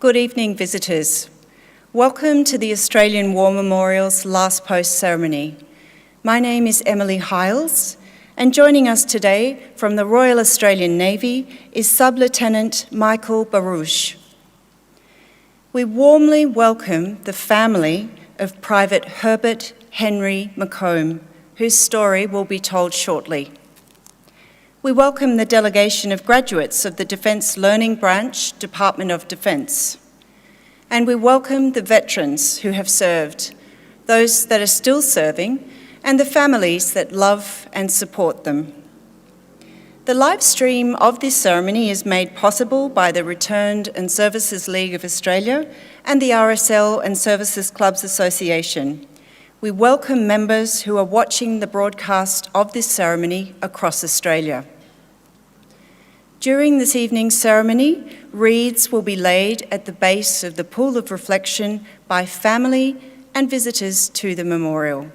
Good evening, visitors. Welcome to the Australian War Memorial's Last Post ceremony. My name is Emily Hiles, and joining us today from the Royal Australian Navy is Sub-Lieutenant Michael Barouche. We warmly welcome the family of Private Herbert Henry McComb, whose story will be told shortly. We welcome the delegation of graduates of the Defence Learning Branch, Department of Defence. And we welcome the veterans who have served, those that are still serving, and the families that love and support them. The live stream of this ceremony is made possible by the Returned and Services League of Australia and the RSL and Services Clubs Association. We welcome members who are watching the broadcast of this ceremony across Australia. During this evening's ceremony, wreaths will be laid at the base of the pool of reflection by family and visitors to the memorial.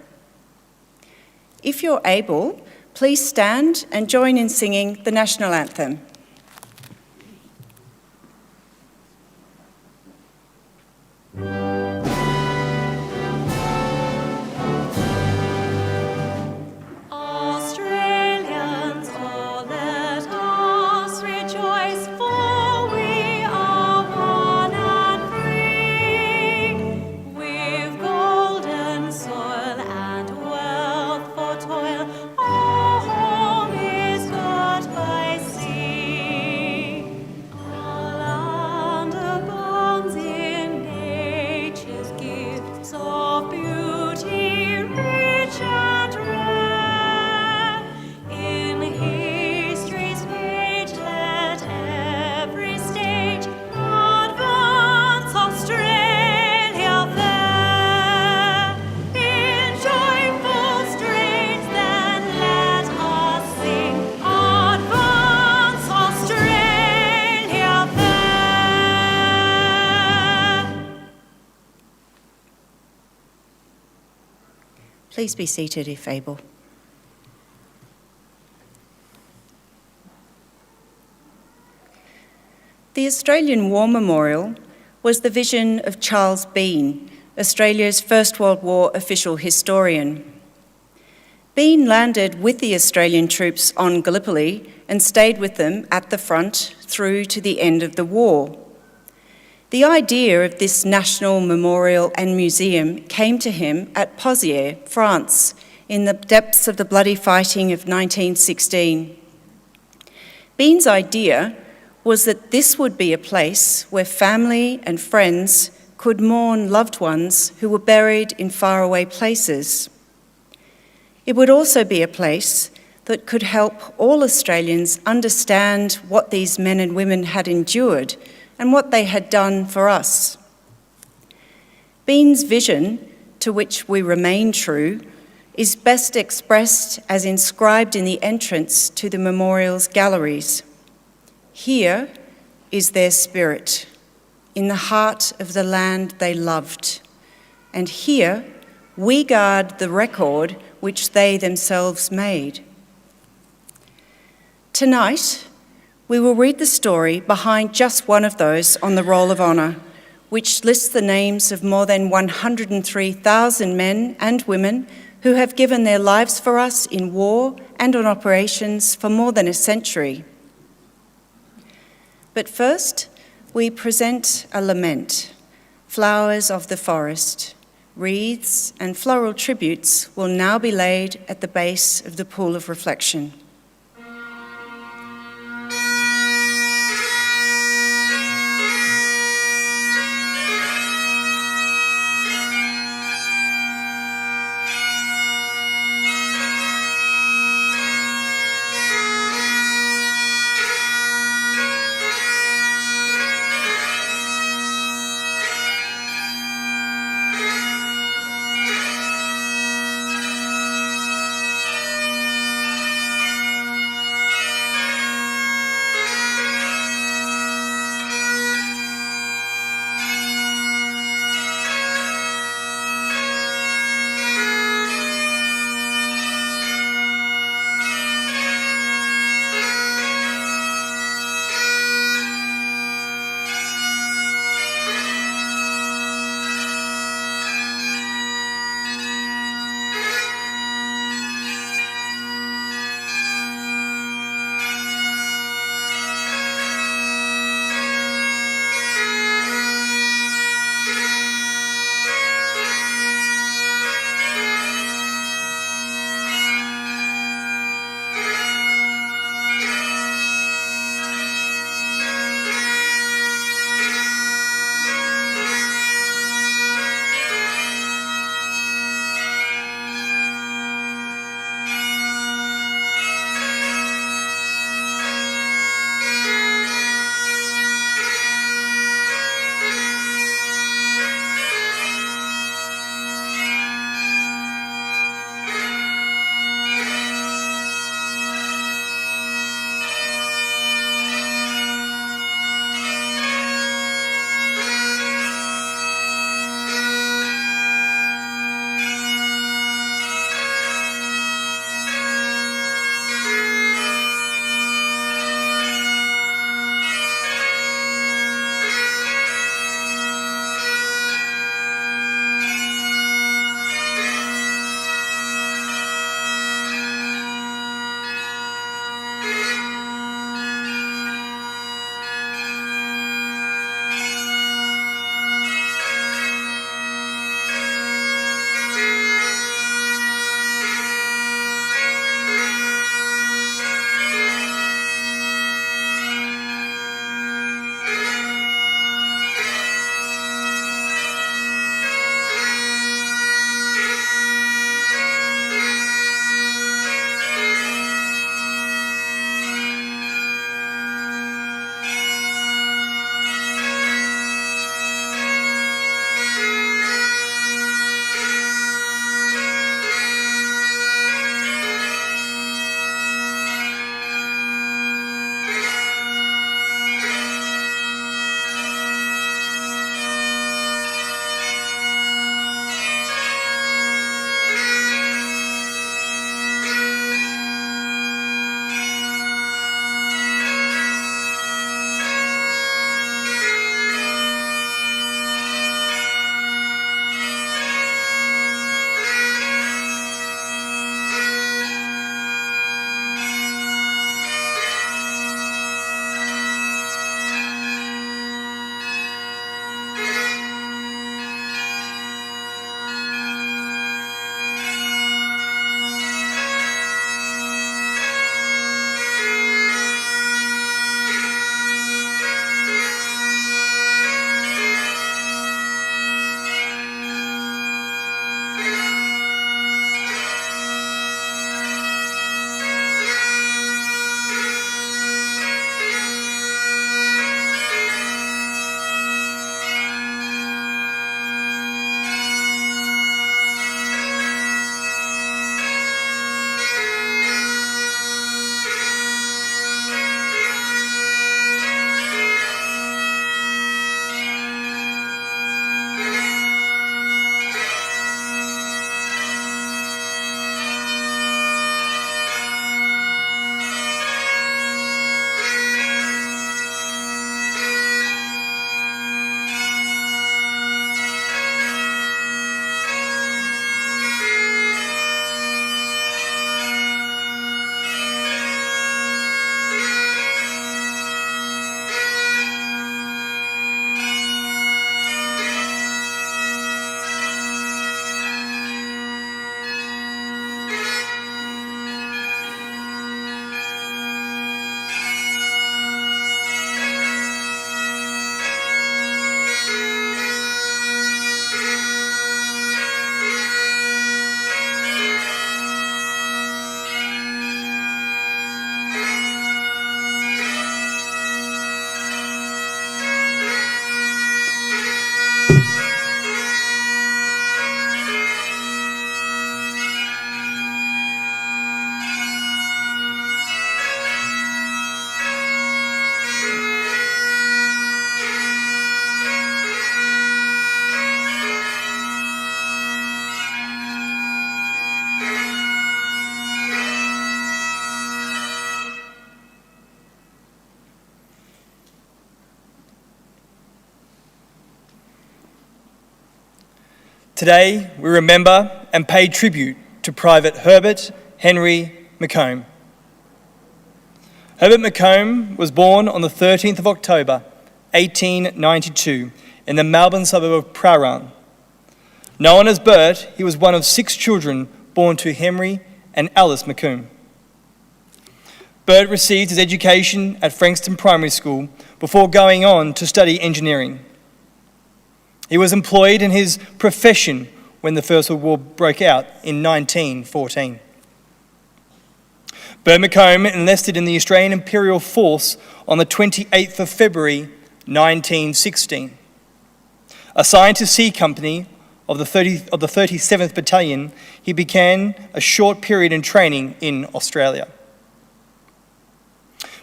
If you're able, please stand and join in singing the national anthem. Please be seated if able. The Australian War Memorial was the vision of Charles Bean, Australia's First World War official historian. Bean landed with the Australian troops on Gallipoli and stayed with them at the front through to the end of the war. The idea of this national memorial and museum came to him at Pozières, France, in the depths of the bloody fighting of 1916. Bean's idea was that this would be a place where family and friends could mourn loved ones who were buried in faraway places. It would also be a place that could help all Australians understand what these men and women had endured and what they had done for us. Bean's vision, to which we remain true, is best expressed as inscribed in the entrance to the memorial's galleries. Here is their spirit, in the heart of the land they loved, and here we guard the record which they themselves made. Tonight, we will read the story behind just one of those on the Roll of Honour, which lists the names of more than 103,000 men and women who have given their lives for us in war and on operations for more than a century. But first, we present a lament, Flowers of the Forest. Wreaths and floral tributes will now be laid at the base of the pool of reflection. Today, we remember and pay tribute to Private Herbert Henry McComb. Herbert McComb was born on the 13th of October, 1892, in the Melbourne suburb of Prahran. Known as Bert, he was one of 6 children born to Henry and Alice McComb. Bert received his education at Frankston Primary School before going on to study engineering. He was employed in his profession when the First World War broke out in 1914. Bert McComb enlisted in the Australian Imperial Force on the 28th of February 1916. Assigned to C Company of the 37th Battalion, he began a short period in training in Australia.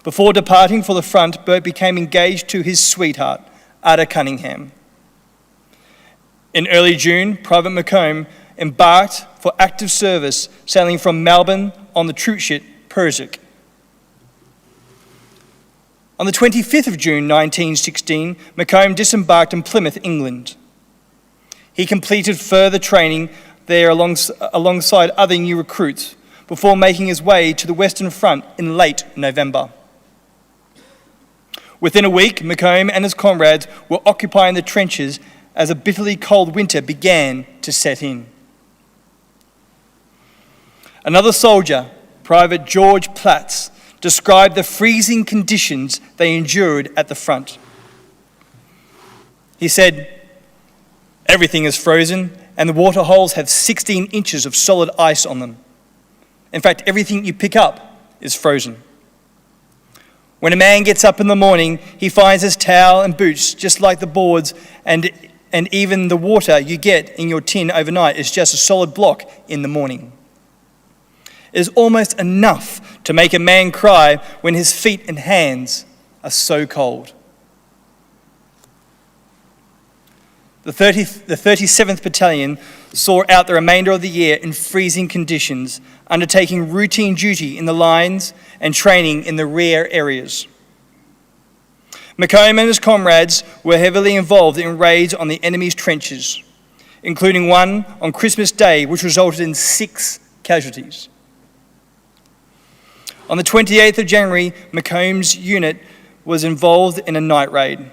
Before departing for the front, Bert became engaged to his sweetheart, Ada Cunningham. In early June, Private McComb embarked for active service, sailing from Melbourne on the troop ship Persic. On the 25th of June 1916, McComb disembarked in Plymouth, England. He completed further training there alongside other new recruits before making his way to the Western Front in late November. Within a week, McComb and his comrades were occupying the trenches as a bitterly cold winter began to set in. Another soldier, Private George Platts, described the freezing conditions they endured at the front. He said, "Everything is frozen and the water holes have 16 inches of solid ice on them. In fact, everything you pick up is frozen. When a man gets up in the morning, he finds his towel and boots just like the boards, and even the water you get in your tin overnight is just a solid block in the morning. It is almost enough to make a man cry when his feet and hands are so cold." The 37th Battalion saw out the remainder of the year in freezing conditions, undertaking routine duty in the lines and training in the rear areas. McComb and his comrades were heavily involved in raids on the enemy's trenches, including one on Christmas Day, which resulted in 6 casualties. On the 28th of January, McComb's unit was involved in a night raid.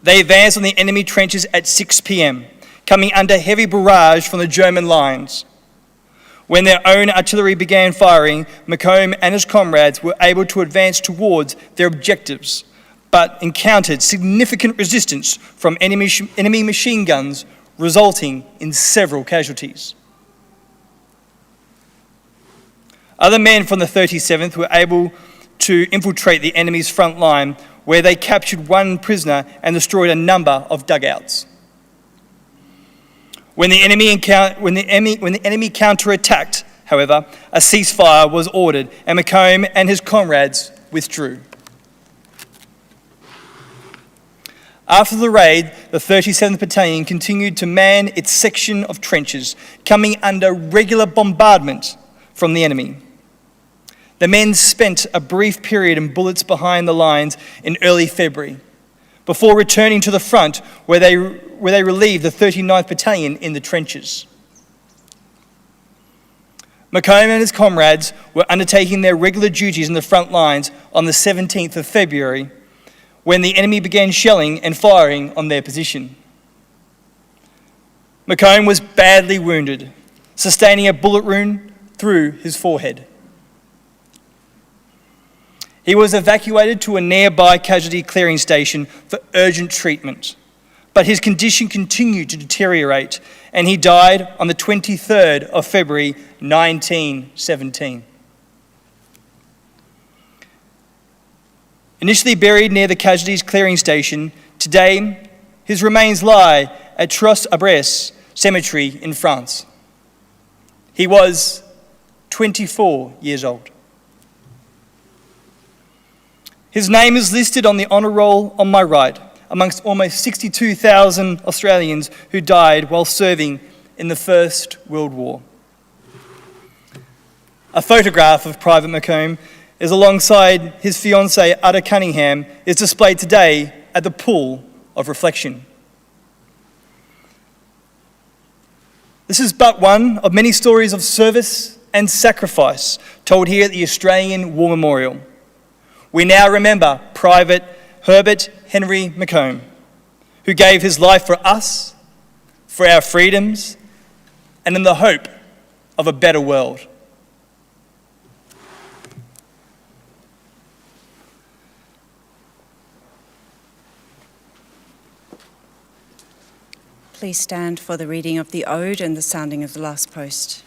They advanced on the enemy trenches at 6 p.m, coming under heavy barrage from the German lines. When their own artillery began firing, McComb and his comrades were able to advance towards their objectives, but encountered significant resistance from enemy machine guns, resulting in several casualties. Other men from the 37th were able to infiltrate the enemy's front line, where they captured 1 prisoner and destroyed a number of dugouts. When the enemy counterattacked, however, a ceasefire was ordered and McComb and his comrades withdrew. After the raid, the 37th Battalion continued to man its section of trenches, coming under regular bombardment from the enemy. The men spent a brief period in bullets behind the lines in early February, before returning to the front where they relieved the 39th Battalion in the trenches. McComb and his comrades were undertaking their regular duties in the front lines on the 17th of February, when the enemy began shelling and firing on their position. McComb was badly wounded, sustaining a bullet wound through his forehead. He was evacuated to a nearby casualty clearing station for urgent treatment, but his condition continued to deteriorate and he died on the 23rd of February 1917. Initially buried near the casualties clearing station, today his remains lie at Trost-Abrès Cemetery in France. He was 24 years old. His name is listed on the honour roll on my right, amongst almost 62,000 Australians who died while serving in the First World War. A photograph of Private McComb is alongside his fiancée Ada Cunningham is displayed today at the Pool of Reflection. This is but one of many stories of service and sacrifice told here at the Australian War Memorial. We now remember Private Herbert Henry McComb, who gave his life for us, for our freedoms, and in the hope of a better world. Please stand for the reading of the Ode and the sounding of the last post.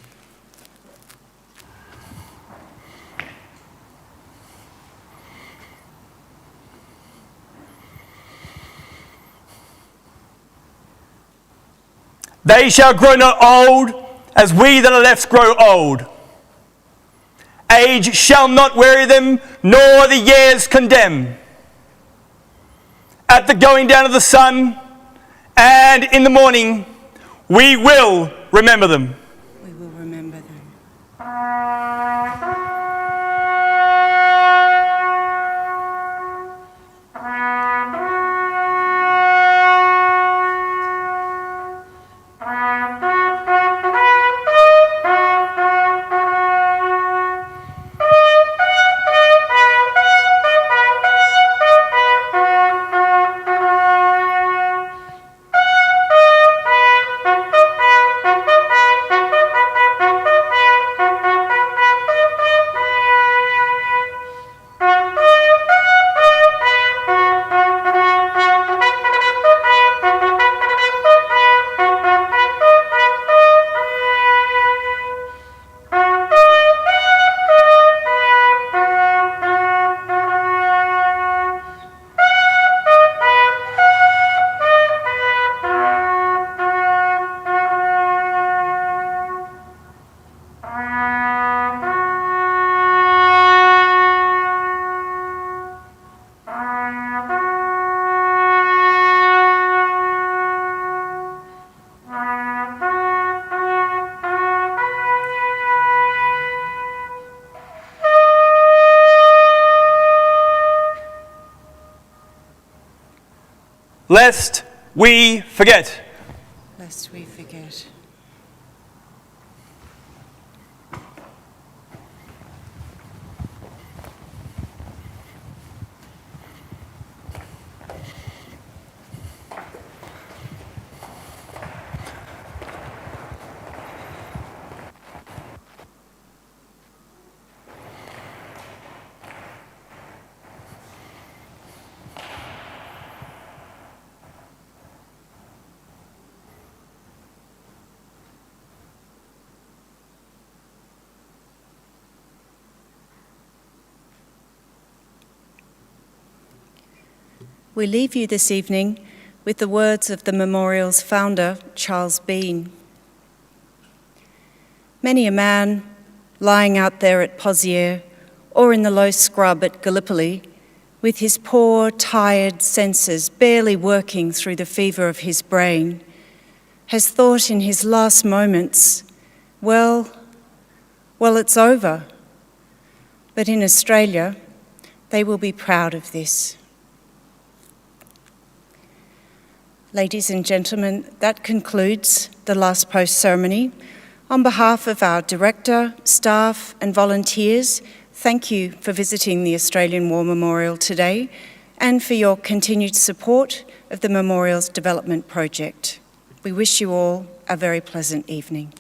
They shall grow not old, as we that are left grow old. Age shall not weary them, nor the years condemn. At the going down of the sun, and in the morning, we will remember them. We will remember them. Lest we forget. Lest we forget. We leave you this evening with the words of the memorial's founder, Charles Bean. Many a man lying out there at Pozières or in the low scrub at Gallipoli, with his poor, tired senses barely working through the fever of his brain, has thought in his last moments, well, it's over. But in Australia, they will be proud of this. Ladies and gentlemen, that concludes the last post ceremony. On behalf of our director, staff and volunteers, thank you for visiting the Australian War Memorial today and for your continued support of the Memorial's development project. We wish you all a very pleasant evening.